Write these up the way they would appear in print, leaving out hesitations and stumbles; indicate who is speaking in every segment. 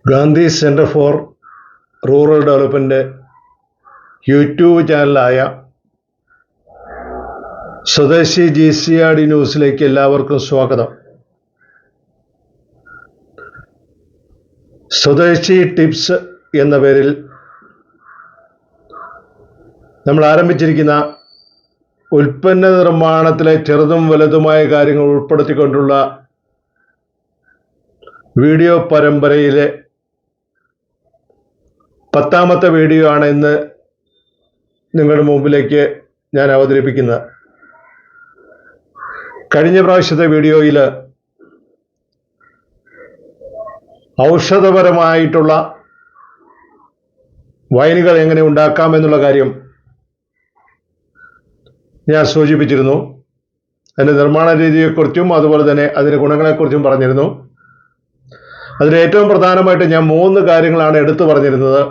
Speaker 1: Gandhi centre for rural development YouTube ചാനലായ Swadeshi GCRD ന്യൂസിലേക്ക് എല്ലാവർക്കും സ്വാഗതം. സ്വദേശി ടിപ്സ് എന്ന പേരിൽ നമ്മൾ ആരംഭിച്ചിരിക്കുന്ന ഉൽപ്പന്ന നിർമ്മാണത്തിലെ ചെറുതും വലുതുമായ കാര്യങ്ങൾ ഉൾപ്പെടുത്തിക്കൊണ്ടുള്ള വീഡിയോ പരമ്പരയിലെ 10ാമത്തെ വീഡിയോ ആണ് ഇന്ന് നിങ്ങളുടെ മുമ്പിലേക്ക് ഞാൻ അവതരിപ്പിക്കുന്നത്. കഴിഞ്ഞ പ്രാവശ്യത്തെ വീഡിയോയിൽ ഔഷധപരമായിട്ടുള്ള വൈനുകൾ എങ്ങനെ ഉണ്ടാക്കാമെന്നുള്ള കാര്യം ഞാൻ സൂചിപ്പിച്ചിരുന്നു. അതിൻ്റെ നിർമ്മാണ രീതിയെക്കുറിച്ചും അതുപോലെ തന്നെ അതിൻ്റെ ഗുണങ്ങളെക്കുറിച്ചും പറഞ്ഞിരുന്നു. അതിൽ ഏറ്റവും പ്രധാനമായിട്ട് ഞാൻ 3 കാര്യങ്ങളാണ് എടുത്തു പറഞ്ഞിരുന്നത്.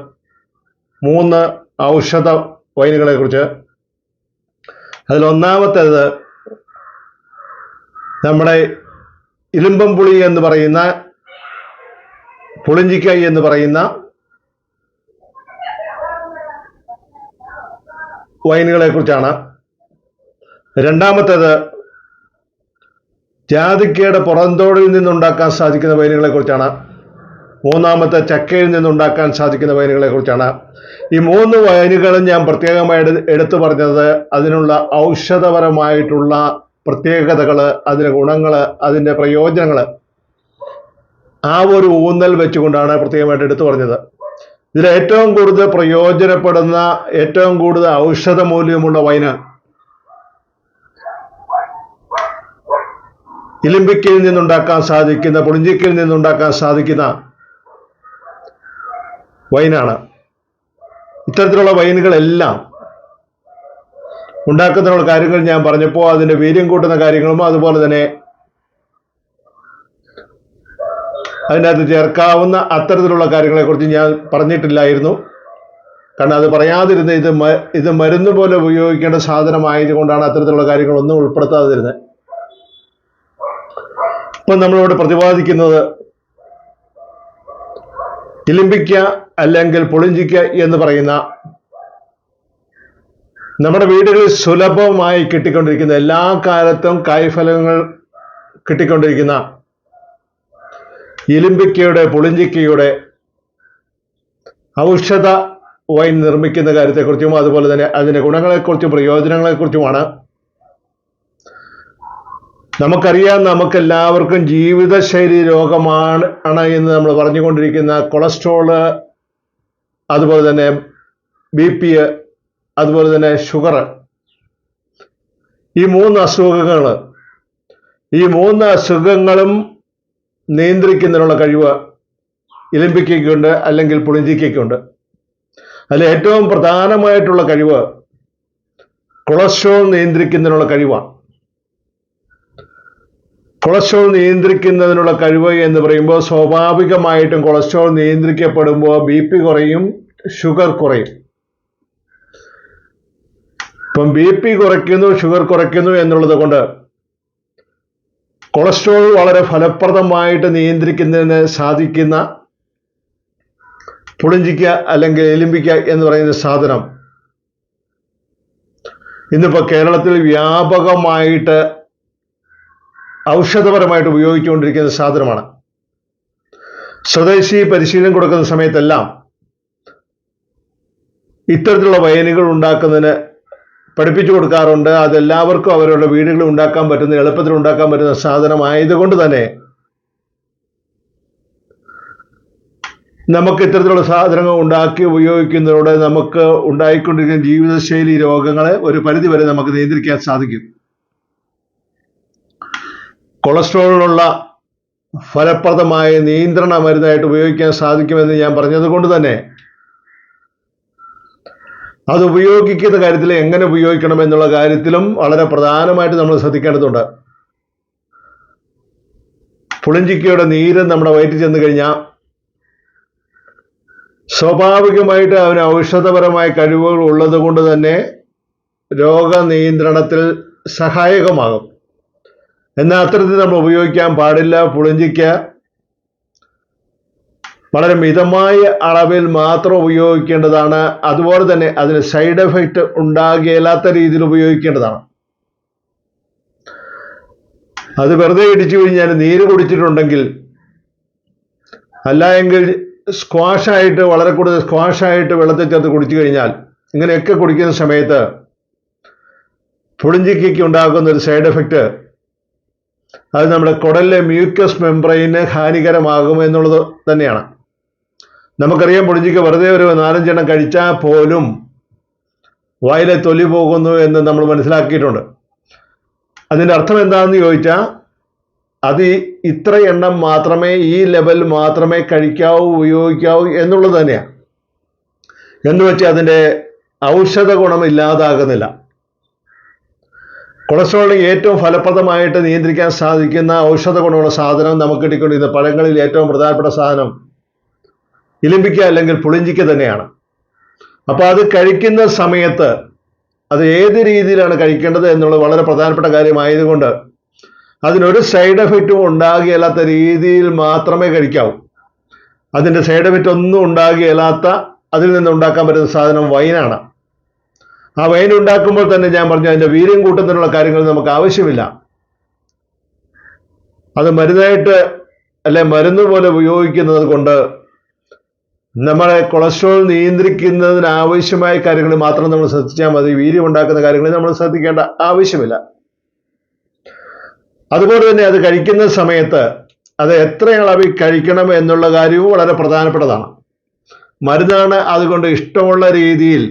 Speaker 1: 3 ഔഷധ വൈനുകളെക്കുറിച്ച്. അതിലൊന്നാമത്തേത് നമ്മുടെ ഇലുമ്പംപുളി എന്ന് പറയുന്ന, പുളിഞ്ചിക്കായി എന്ന് പറയുന്ന വൈനുകളെ കുറിച്ചാണ്. രണ്ടാമത്തേത് ജാതിക്കയുടെ പുറന്തോടിൽ നിന്നുണ്ടാക്കാൻ സാധിക്കുന്ന വൈനുകളെ കുറിച്ചാണ്. മൂന്നാമത്തെ ചക്കയിൽ നിന്നുണ്ടാക്കാൻ സാധിക്കുന്ന വൈനുകളെ കുറിച്ചാണ്. ഈ 3 വൈനുകളും ഞാൻ പ്രത്യേകമായി എടുത്തു പറഞ്ഞത് അതിനുള്ള ഔഷധപരമായിട്ടുള്ള പ്രത്യേകതകൾ, അതിൻ്റെ ഗുണങ്ങൾ, അതിൻ്റെ പ്രയോജനങ്ങൾ ആ ഒരു ഊന്നൽ വെച്ചുകൊണ്ടാണ് പ്രത്യേകമായിട്ട് എടുത്തു പറഞ്ഞത്. ഇതിൽ ഏറ്റവും കൂടുതൽ പ്രയോജനപ്പെടുന്ന, ഏറ്റവും കൂടുതൽ ഔഷധ മൂല്യമുള്ള വൈന് ഇലിമ്പിക്കയിൽ നിന്നുണ്ടാക്കാൻ സാധിക്കുന്ന, പുളിഞ്ചിക്കയിൽ നിന്നുണ്ടാക്കാൻ സാധിക്കുന്ന വൈനാണ്. ഇത്തരത്തിലുള്ള വൈനുകളെല്ലാം ഉണ്ടാക്കുന്നതിനുള്ള കാര്യങ്ങൾ ഞാൻ പറഞ്ഞപ്പോൾ അതിൻ്റെ വീര്യം കൂട്ടുന്ന കാര്യങ്ങളും അതുപോലെ തന്നെ അതിനകത്ത് ചേർക്കാവുന്ന അത്തരത്തിലുള്ള കാര്യങ്ങളെക്കുറിച്ച് ഞാൻ പറഞ്ഞിട്ടില്ലായിരുന്നു. കാരണം അത് പറയാതിരുന്ന ഇത് മരുന്ന് പോലെ ഉപയോഗിക്കേണ്ട സാധനമായതുകൊണ്ടാണ് അത്തരത്തിലുള്ള കാര്യങ്ങളൊന്നും ഉൾപ്പെടുത്താതിരുന്നത്. ഇപ്പം നമ്മളിവിടെ പ്രതിപാദിക്കുന്നത് ഇലിമ്പിക്ക അല്ലെങ്കിൽ പുളിഞ്ചിക്ക എന്ന് പറയുന്ന നമ്മുടെ വീടുകളിൽ സുലഭമായി കിട്ടിക്കൊണ്ടിരിക്കുന്ന, എല്ലാ കാലത്തും കായ്ഫലങ്ങൾ കിട്ടിക്കൊണ്ടിരിക്കുന്ന ഇലിമ്പിക്കയുടെ, പുളിഞ്ചിക്കയുടെ ഔഷധ വൈൻ നിർമ്മിക്കുന്ന കാര്യത്തെക്കുറിച്ചും അതുപോലെ തന്നെ അതിൻ്റെ ഗുണങ്ങളെക്കുറിച്ചും പ്രയോജനങ്ങളെക്കുറിച്ചുമാണ്. നമുക്കറിയാം, നമുക്കെല്ലാവർക്കും ജീവിതശൈലി രോഗമാണ് എന്ന് നമ്മൾ പറഞ്ഞുകൊണ്ടിരിക്കുന്ന കൊളസ്ട്രോള്, അതുപോലെ തന്നെ BP, അതുപോലെ തന്നെ ഷുഗർ, ഈ 3 അസുഖങ്ങൾ, ഈ 3 അസുഖങ്ങളും നിയന്ത്രിക്കുന്നതിനുള്ള കഴിവ് ഇലിമ്പിക്കയ്ക്കുണ്ട്, അല്ലെങ്കിൽ പുളിഞ്ചിക്കയ്ക്കുണ്ട്. അതിൽ ഏറ്റവും പ്രധാനമായിട്ടുള്ള കഴിവ് കൊളസ്ട്രോൾ നിയന്ത്രിക്കുന്നതിനുള്ള കഴിവാണ്. കൊളസ്ട്രോൾ നിയന്ത്രിക്കുന്നതിനുള്ള കഴിവ് എന്ന് പറയുമ്പോൾ സ്വാഭാവികമായിട്ടും കൊളസ്ട്രോൾ നിയന്ത്രിക്കപ്പെടുമ്പോൾ BP കുറയും, ഷുഗർ കുറയും. ഇപ്പം BP കുറയ്ക്കുന്നു, ഷുഗർ കുറയ്ക്കുന്നു എന്നുള്ളത് കൊണ്ട് കൊളസ്ട്രോൾ വളരെ ഫലപ്രദമായിട്ട് നിയന്ത്രിക്കുന്നതിന് സാധിക്കുന്ന പുളിഞ്ചിക്ക അല്ലെങ്കിൽ എലിമ്പിക്ക എന്ന് പറയുന്ന സാധനം ഇന്നിപ്പോൾ കേരളത്തിൽ വ്യാപകമായിട്ട് ഔഷധപരമായിട്ട് ഉപയോഗിച്ചുകൊണ്ടിരിക്കുന്ന സാധനമാണ്. സ്വദേശി പരിശീലനം കൊടുക്കുന്ന സമയത്തെല്ലാം ഇത്തരത്തിലുള്ള വൈനുകൾ ഉണ്ടാക്കുന്നതിന് പഠിപ്പിച്ചു കൊടുക്കാറുണ്ട്. അതെല്ലാവർക്കും അവരുടെ വീടുകളിൽ ഉണ്ടാക്കാൻ പറ്റുന്ന, എളുപ്പത്തിൽ ഉണ്ടാക്കാൻ പറ്റുന്ന സാധനമായതുകൊണ്ട് തന്നെ നമുക്ക് ഇത്തരത്തിലുള്ള സാധനങ്ങൾ ഉണ്ടാക്കി ഉപയോഗിക്കുന്നതിലൂടെ നമുക്ക് ഉണ്ടായിക്കൊണ്ടിരിക്കുന്ന ജീവിതശൈലി രോഗങ്ങളെ ഒരു പരിധിവരെ നമുക്ക് നിയന്ത്രിക്കാൻ സാധിക്കും. കൊളസ്ട്രോളിനുള്ള ഫലപ്രദമായ നിയന്ത്രണ മരുന്നായിട്ട് ഉപയോഗിക്കാൻ സാധിക്കുമെന്ന് ഞാൻ പറഞ്ഞതുകൊണ്ട് തന്നെ അത് ഉപയോഗിക്കുന്ന കാര്യത്തിൽ എങ്ങനെ ഉപയോഗിക്കണം എന്നുള്ള കാര്യത്തിലും വളരെ പ്രധാനമായിട്ട് നമ്മൾ ശ്രദ്ധിക്കേണ്ടതുണ്ട്. പുളിഞ്ചിക്കയുടെ നീര് നമ്മുടെ വയറ്റിൽ ചെന്ന് കഴിഞ്ഞാൽ സ്വാഭാവികമായിട്ട് അതിന് ഔഷധപരമായ കഴിവുകൾ ഉള്ളത് കൊണ്ട് തന്നെ രോഗനിയന്ത്രണത്തിൽ സഹായകമാകും. എന്നാൽ അത്തരത്തിൽ നമ്മൾ ഉപയോഗിക്കാൻ പാടില്ല. പുളിഞ്ചിക്ക വളരെ മിതമായ അളവിൽ മാത്രം ഉപയോഗിക്കേണ്ടതാണ്. അതുപോലെ തന്നെ അതിന് സൈഡ് എഫക്റ്റ് ഉണ്ടാകില്ലാത്ത രീതിയിൽ ഉപയോഗിക്കേണ്ടതാണ്. അത് വെറുതെ ഇടിച്ചു കഴിഞ്ഞാൽ നീര് കുടിച്ചിട്ടുണ്ടെങ്കിൽ, അല്ല എങ്കിൽ സ്ക്വാഷായിട്ട്, വളരെ കൂടുതൽ സ്ക്വാഷായിട്ട് വെള്ളത്തിൽ ചേർത്ത് കുടിച്ചു കഴിഞ്ഞാൽ, ഇങ്ങനെയൊക്കെ കുടിക്കുന്ന സമയത്ത് പുളിഞ്ചിക്കയ്ക്ക് ഉണ്ടാകുന്ന ഒരു സൈഡ് എഫക്റ്റ്, അത് നമ്മുടെ കുടലിലെ മ്യൂക്കസ് മെംബ്രെയിന് ഹാനികരമാകും എന്നുള്ളത് തന്നെയാണ്. നമുക്കറിയാം, പുളിഞ്ചിക്ക വെറുതെ ഒരു 4-5 എണ്ണം കഴിച്ചാൽ പോലും വായിലെ തൊലി പോകുന്നു എന്ന് നമ്മൾ മനസ്സിലാക്കിയിട്ടുണ്ട്. അതിൻ്റെ അർത്ഥം എന്താണെന്ന് ചോദിച്ചാൽ, അത് ഇത്ര എണ്ണം മാത്രമേ, ഈ ലെവൽ മാത്രമേ കഴിക്കാവൂ, ഉപയോഗിക്കാവൂ എന്നുള്ളത് തന്നെയാണ്. എന്ന് വെച്ചാൽ അതിൻ്റെ ഔഷധ ഗുണം ഇല്ലാതാകുന്നില്ല. കൊളസ്ട്രോളിനെ ഏറ്റവും ഫലപ്രദമായിട്ട് നിയന്ത്രിക്കാൻ സാധിക്കുന്ന ഔഷധ ഗുണമുള്ള സാധനം നമുക്ക് കിട്ടിക്കൊണ്ടിരുന്ന പഴങ്ങളിൽ ഏറ്റവും പ്രധാനപ്പെട്ട സാധനം ഇലിമ്പിക്ക അല്ലെങ്കിൽ പുളിഞ്ചിക്ക തന്നെയാണ്. അപ്പോൾ അത് കഴിക്കുന്ന സമയത്ത് അത് ഏത് രീതിയിലാണ് കഴിക്കേണ്ടത് എന്നുള്ളത് വളരെ പ്രധാനപ്പെട്ട കാര്യമായതുകൊണ്ട് അതിനൊരു സൈഡ് എഫക്റ്റും ഉണ്ടാകില്ലാത്ത രീതിയിൽ മാത്രമേ കഴിക്കാവൂ. അതിൻ്റെ സൈഡ് എഫക്റ്റ് ഒന്നും ഉണ്ടാകില്ലാത്ത, അതിൽ നിന്ന് ഉണ്ടാക്കാൻ പറ്റുന്ന സാധനം വൈനാണ്. ആ വൈൻ ഉണ്ടാക്കുമ്പോൾ തന്നെ ഞാൻ പറഞ്ഞു, അതിൻ്റെ വീര്യം കൂട്ടുന്നതിനുള്ള കാര്യങ്ങൾ നമുക്ക് ആവശ്യമില്ല. അത് മരുന്നായിട്ട് അല്ലെ മരുന്ന് പോലെ ഉപയോഗിക്കുന്നത് കൊണ്ട് നമ്മളെ കൊളസ്ട്രോൾ നിയന്ത്രിക്കുന്നതിന് ആവശ്യമായ കാര്യങ്ങൾ മാത്രം നമ്മൾ ശ്രദ്ധിച്ചാൽ മതി. വീര്യം ഉണ്ടാക്കുന്ന കാര്യങ്ങൾ നമ്മൾ ശ്രദ്ധിക്കേണ്ട ആവശ്യമില്ല. അതുപോലെ തന്നെ അത് കഴിക്കുന്ന സമയത്ത് അത് എത്ര അളവിൽ കഴിക്കണം എന്നുള്ള കാര്യവും വളരെ പ്രധാനപ്പെട്ടതാണ്. മരുന്നാണ്, അതുകൊണ്ട് ഇഷ്ടമുള്ള രീതിയിൽ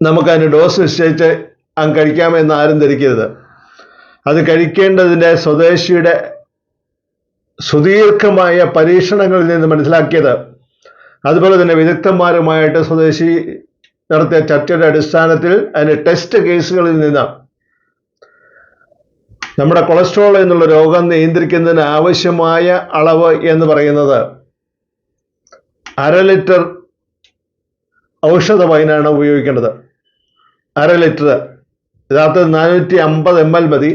Speaker 1: നമുക്കതിന് ഡോസ് നിശ്ചയിച്ച് അങ്ങ് കഴിക്കാമെന്ന് ആരും ധരിക്കരുത്. അത് കഴിക്കേണ്ടതിൻ്റെ സ്വദേശിയുടെ സുദീർഘമായ പരീക്ഷണങ്ങളിൽ നിന്ന് മനസ്സിലാക്കിയത്, അതുപോലെ തന്നെ വിദഗ്ധന്മാരുമായിട്ട് സ്വദേശി നടത്തിയ ചർച്ചയുടെ അടിസ്ഥാനത്തിൽ അതിൻ്റെ ടെസ്റ്റ് കേസുകളിൽ നിന്ന് നമ്മുടെ കൊളസ്ട്രോൾ എന്നുള്ള രോഗം നിയന്ത്രിക്കുന്നതിന് ആവശ്യമായ അളവ് എന്ന് പറയുന്നത് 1/2 ലിറ്റർ ഔഷധ വൈനാണ് ഉപയോഗിക്കേണ്ടത്. 1/2 ലിറ്റർ, യഥാർത്ഥത്തിൽ 450 ml മതി.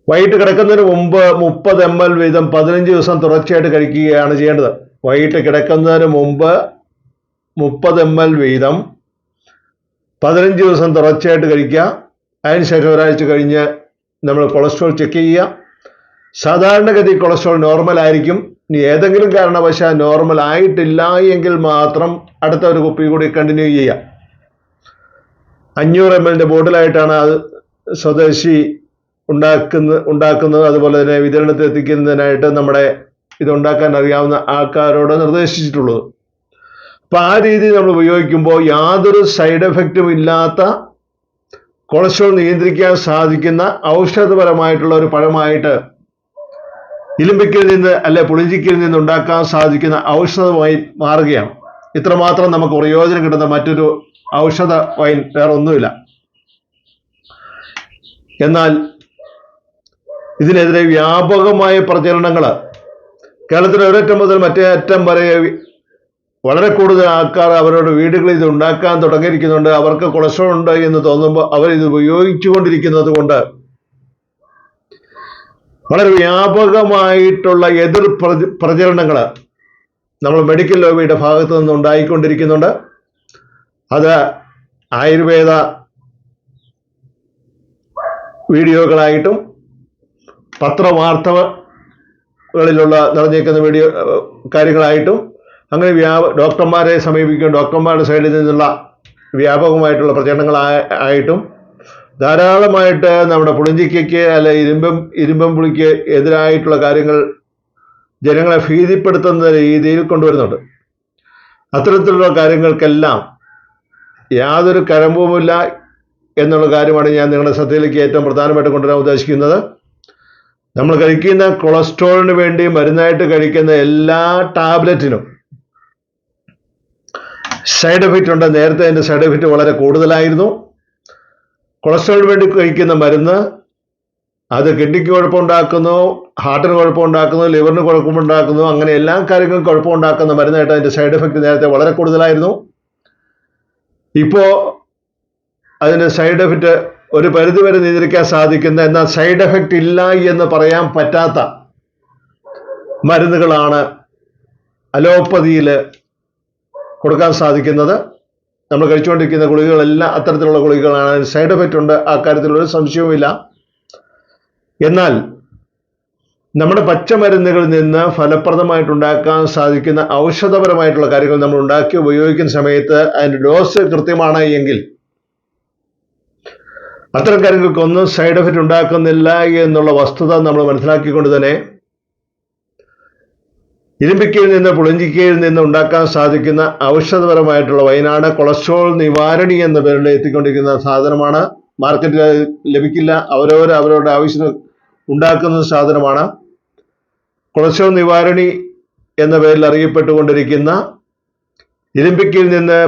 Speaker 1: വൈകിട്ട് കിടക്കുന്നതിന് മുമ്പ് 30 ml വീതം 15 ദിവസം തുടർച്ചയായിട്ട് കഴിക്കുകയാണ് ചെയ്യേണ്ടത്. വൈകിട്ട് കിടക്കുന്നതിന് മുമ്പ് 30 ml വീതം 15 ദിവസം തുടർച്ചയായിട്ട് കഴിക്കുക. അതിനുശേഷം ഒരാഴ്ച കഴിഞ്ഞ് നമ്മൾ കൊളസ്ട്രോൾ ചെക്ക് ചെയ്യുക. സാധാരണഗതി കൊളസ്ട്രോൾ നോർമൽ ആയിരിക്കും. ഇനി ഏതെങ്കിലും കാരണവശാൽ നോർമൽ ആയിട്ടില്ല എങ്കിൽ മാത്രം അടുത്ത ഒരു കുപ്പി കൂടി കണ്ടിന്യൂ ചെയ്യുക. 500 ml ബോട്ടിലായിട്ടാണ് അത് സ്വദേശി ഉണ്ടാക്കുന്നത്. അതുപോലെ തന്നെ വിതരണത്തിൽ എത്തിക്കുന്നതിനായിട്ട് നമ്മുടെ ഇതുണ്ടാക്കാൻ അറിയാവുന്ന ആൾക്കാരോട് നിർദ്ദേശിച്ചിട്ടുള്ളത്. അപ്പം ആ രീതിയിൽ നമ്മൾ ഉപയോഗിക്കുമ്പോൾ യാതൊരു സൈഡ് എഫക്റ്റും ഇല്ലാത്ത, കൊളസ്ട്രോൾ നിയന്ത്രിക്കാൻ സാധിക്കുന്ന ഔഷധപരമായിട്ടുള്ള ഒരു പഴമായിട്ട് ഇലിമ്പിക്കയിൽ നിന്ന് അല്ലെ പുളിഞ്ചിക്കയിൽ നിന്ന് ഉണ്ടാക്കാൻ സാധിക്കുന്ന ഔഷധമായി മാറുകയാണ്. ഇത്രമാത്രം നമുക്ക് പ്രയോജനം കിട്ടുന്ന മറ്റൊരു ഔഷധ വൈൻ വേറെ ഒന്നുമില്ല. എന്നാൽ ഇതിനെതിരെ വ്യാപകമായ പ്രചരണങ്ങൾ കേരളത്തിലെ ഒരറ്റം മുതൽ മറ്റേ അറ്റം വരെ വളരെ കൂടുതൽ ആൾക്കാർ അവരുടെ വീടുകളിൽ ഇത് ഉണ്ടാക്കാൻ തുടങ്ങിയിരിക്കുന്നുണ്ട്. അവർക്ക് കൊളസ്ട്രോൾ ഉണ്ട് എന്ന് തോന്നുമ്പോൾ അവർ ഇത് ഉപയോഗിച്ചുകൊണ്ടിരിക്കുന്നത് കൊണ്ട് വളരെ വ്യാപകമായിട്ടുള്ള എതിർ പ്രചരണങ്ങൾ നമ്മൾ മെഡിക്കൽ ലോബിയുടെ ഭാഗത്തു നിന്ന് ഉണ്ടായിക്കൊണ്ടിരിക്കുന്നുണ്ട്. അത് ആയുർവേദ വീഡിയോകളായിട്ടും പത്രവാർത്തകളിലുള്ള നിറഞ്ഞേക്കുന്ന വീഡിയോ കാര്യങ്ങളായിട്ടും അങ്ങനെ ഡോക്ടർമാരെ സമീപിക്കും, ഡോക്ടർമാരുടെ സൈഡിൽ നിന്നുള്ള വ്യാപകമായിട്ടുള്ള പ്രചരണങ്ങളായിട്ടും ധാരാളമായിട്ട് നമ്മുടെ പുളിഞ്ചിക്കയ്ക്ക് അല്ലെ ഇരുമ്പം പുളിക്ക് എതിരായിട്ടുള്ള കാര്യങ്ങൾ ജനങ്ങളെ ഭീതിപ്പെടുത്തുന്ന രീതിയിൽ കൊണ്ടുവരുന്നുണ്ട്. അത്തരത്തിലുള്ള കാര്യങ്ങൾക്കെല്ലാം യാതൊരു കഴമ്പുമില്ല എന്നുള്ള കാര്യമാണ് ഞാൻ നിങ്ങളുടെ ശ്രദ്ധയിലേക്ക് ഏറ്റവും പ്രധാനമായിട്ട് കൊണ്ടുവരാൻ ഉദ്ദേശിക്കുന്നത്. നമ്മൾ കഴിക്കുന്ന കൊളസ്ട്രോളിന് വേണ്ടി മരുന്നായിട്ട് കഴിക്കുന്ന എല്ലാ ടാബ്ലറ്റിനും സൈഡ് എഫക്റ്റ് ഉണ്ട്. നേരത്തെ അതിൻ്റെ സൈഡ് എഫക്റ്റ് വളരെ കൂടുതലായിരുന്നു. കൊളസ്ട്രോളിന് വേണ്ടി കഴിക്കുന്ന മരുന്ന് അത് കിഡ്നിക്ക് കുഴപ്പമുണ്ടാക്കുന്നു, ഹാർട്ടിന് കുഴപ്പമുണ്ടാക്കുന്നു, ലിവറിന് കുഴപ്പമുണ്ടാക്കുന്നു, അങ്ങനെ എല്ലാ കാര്യങ്ങളും കുഴപ്പമുണ്ടാക്കുന്ന മരുന്നായിട്ട് അതിൻ്റെ സൈഡ് എഫക്റ്റ് നേരത്തെ വളരെ കൂടുതലായിരുന്നു. ഇപ്പോൾ അതിൻ്റെ സൈഡ് എഫക്റ്റ് ഒരു പരിധിവരെ നിയന്ത്രിക്കാൻ സാധിക്കുന്ന, എന്നാൽ സൈഡ് എഫക്റ്റ് ഇല്ല എന്ന് പറയാൻ പറ്റാത്ത മരുന്നുകളാണ് അലോപ്പതിയിൽ കൊടുക്കാൻ സാധിക്കുന്നത്. നമ്മൾ കഴിച്ചുകൊണ്ടിരിക്കുന്ന ഗുളികകളെല്ലാം അത്തരത്തിലുള്ള ഗുളികകളാണ്. സൈഡ് എഫക്റ്റ് ഉണ്ട്, ആ കാര്യത്തിലൊരു സംശയവുമില്ല. എന്നാൽ നമ്മുടെ പച്ചമരുന്നുകളിൽ നിന്ന് ഫലപ്രദമായിട്ടുണ്ടാക്കാൻ സാധിക്കുന്ന ഔഷധപരമായിട്ടുള്ള കാര്യങ്ങൾ നമ്മൾ ഉണ്ടാക്കി ഉപയോഗിക്കുന്ന സമയത്ത് അതിൻ്റെ ഡോസ് കൃത്യമാണ് എങ്കിൽ അത്തരം കാര്യങ്ങൾക്കൊന്നും സൈഡ് എഫക്റ്റ് ഉണ്ടാക്കുന്നില്ല എന്നുള്ള വസ്തുത നമ്മൾ മനസ്സിലാക്കിക്കൊണ്ട് തന്നെ ഇരുമ്പിക്കയിൽ നിന്ന് പുളിഞ്ചിക്കയിൽ നിന്ന് ഉണ്ടാക്കാൻ സാധിക്കുന്ന ഔഷധപരമായിട്ടുള്ള വൈനാണ്. കൊളസ്ട്രോൾ നിവാരണി എന്ന പേരിൽ എത്തിക്കൊണ്ടിരിക്കുന്ന സാധനമാണ്. മാർക്കറ്റിൽ ലഭിക്കില്ല, അവരവരുടെ ആവശ്യത്തിന് ഉണ്ടാക്കുന്ന സാധനമാണ്. കൊളസ്ട്രോൾ നിവാരണി എന്ന പേരിൽ അറിയപ്പെട്ടുകൊണ്ടിരിക്കുന്ന ഇരുമ്പിക്കയിൽ നിന്ന്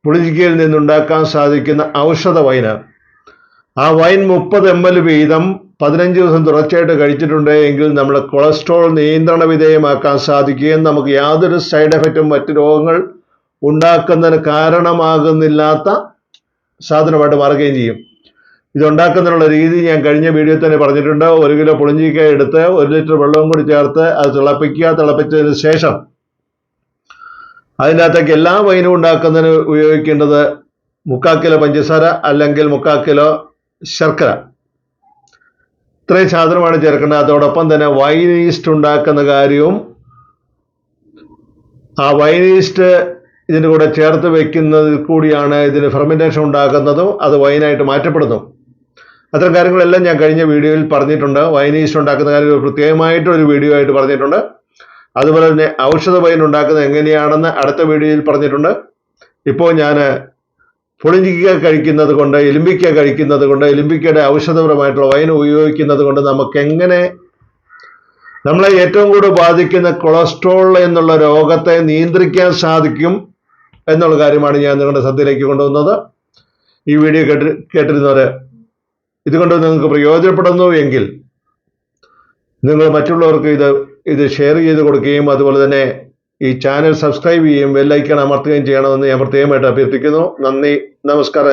Speaker 1: പുളിഞ്ചിക്കയിൽ നിന്നുണ്ടാക്കാൻ സാധിക്കുന്ന ഔഷധ വൈന്, ആ വൈൻ 30 ml വീതം 15 ദിവസം തുടർച്ചയായിട്ട് കഴിച്ചിട്ടുണ്ട് എങ്കിൽ നമ്മൾ കൊളസ്ട്രോൾ നിയന്ത്രണ വിധേയമാക്കാൻ സാധിക്കുകയും നമുക്ക് യാതൊരു സൈഡ് എഫക്റ്റും മറ്റു രോഗങ്ങൾ ഉണ്ടാക്കുന്നതിന് കാരണമാകുന്നില്ലാത്ത സാധനമായിട്ട് മാറുകയും ചെയ്യും. ഇതുണ്ടാക്കുന്നതിനുള്ള രീതി ഞാൻ കഴിഞ്ഞ വീഡിയോയിൽ തന്നെ പറഞ്ഞിട്ടുണ്ട്. 1 കിലോ പുളിഞ്ചിക്ക എടുത്ത് 1 ലിറ്റർ വെള്ളവും കൂടി ചേർത്ത് അത് തിളപ്പിക്കുക. തിളപ്പിച്ചതിന് ശേഷം അതിൻ്റെ അകത്തേക്ക് എല്ലാ വൈനും ഉണ്ടാക്കുന്നതിന് ഉപയോഗിക്കേണ്ടത് 3/4 കിലോ പഞ്ചസാര അല്ലെങ്കിൽ 3/4 കിലോ ശർക്കര, ഇത്രയും സാധനമാണ് ചേർക്കേണ്ടത്. അതോടൊപ്പം തന്നെ വൈൻ ഈസ്റ്റ് ഉണ്ടാക്കുന്ന കാര്യവും, ആ വൈൻ ഈസ്റ്റ് ഇതിൻ്റെ കൂടെ ചേർത്ത് വെക്കുന്നതിൽ കൂടിയാണ് ഇതിന് ഫെർമെൻറ്റേഷൻ ഉണ്ടാക്കുന്നതും അത് വൈനായിട്ട് മാറ്റപ്പെടുന്നു. അത്തരം കാര്യങ്ങളെല്ലാം ഞാൻ കഴിഞ്ഞ വീഡിയോയിൽ പറഞ്ഞിട്ടുണ്ട്. വൈൻ ഈസ്റ്റ് ഉണ്ടാക്കുന്ന കാര്യം പ്രത്യേകമായിട്ട് ഒരു വീഡിയോ ആയിട്ട് പറഞ്ഞിട്ടുണ്ട്. അതുപോലെ തന്നെ ഔഷധ വൈൻ ഉണ്ടാക്കുന്നത് എങ്ങനെയാണെന്ന് അടുത്ത വീഡിയോയിൽ പറഞ്ഞിട്ടുണ്ട്. ഇപ്പോൾ ഞാൻ പുളിഞ്ചിക്ക കഴിക്കുന്നത് കൊണ്ട്, എലുമ്പിക്ക കഴിക്കുന്നത് കൊണ്ട്, എലുമ്പിക്കയുടെ ഔഷധപരമായിട്ടുള്ള വൈൻ ഉപയോഗിക്കുന്നത് കൊണ്ട് നമുക്കെങ്ങനെ നമ്മളെ ഏറ്റവും കൂടുതൽ ബാധിക്കുന്ന കൊളസ്ട്രോൾ എന്നുള്ള രോഗത്തെ നിയന്ത്രിക്കാൻ സാധിക്കും എന്നുള്ള കാര്യമാണ് ഞാൻ നിങ്ങളുടെ ശ്രദ്ധയിലേക്ക് കൊണ്ടുവന്നത്. ഈ വീഡിയോ കേട്ടിരുന്നവർ ഇതുകൊണ്ട് നിങ്ങൾക്ക് പ്രയോജനപ്പെടുന്നു എങ്കിൽ നിങ്ങൾ മറ്റുള്ളവർക്ക് ഇത് ഷെയർ ചെയ്ത് കൊടുക്കുകയും അതുപോലെ തന്നെ ഈ ചാനൽ സബ്സ്ക്രൈബ് ചെയ്യുകയും ബെല്ലൈക്കൺ അമർത്തുകയും ചെയ്യണമെന്ന് ഞാൻ പ്രത്യേകമായിട്ട് അഭ്യർത്ഥിക്കുന്നു. നന്ദി, നമസ്കാരം.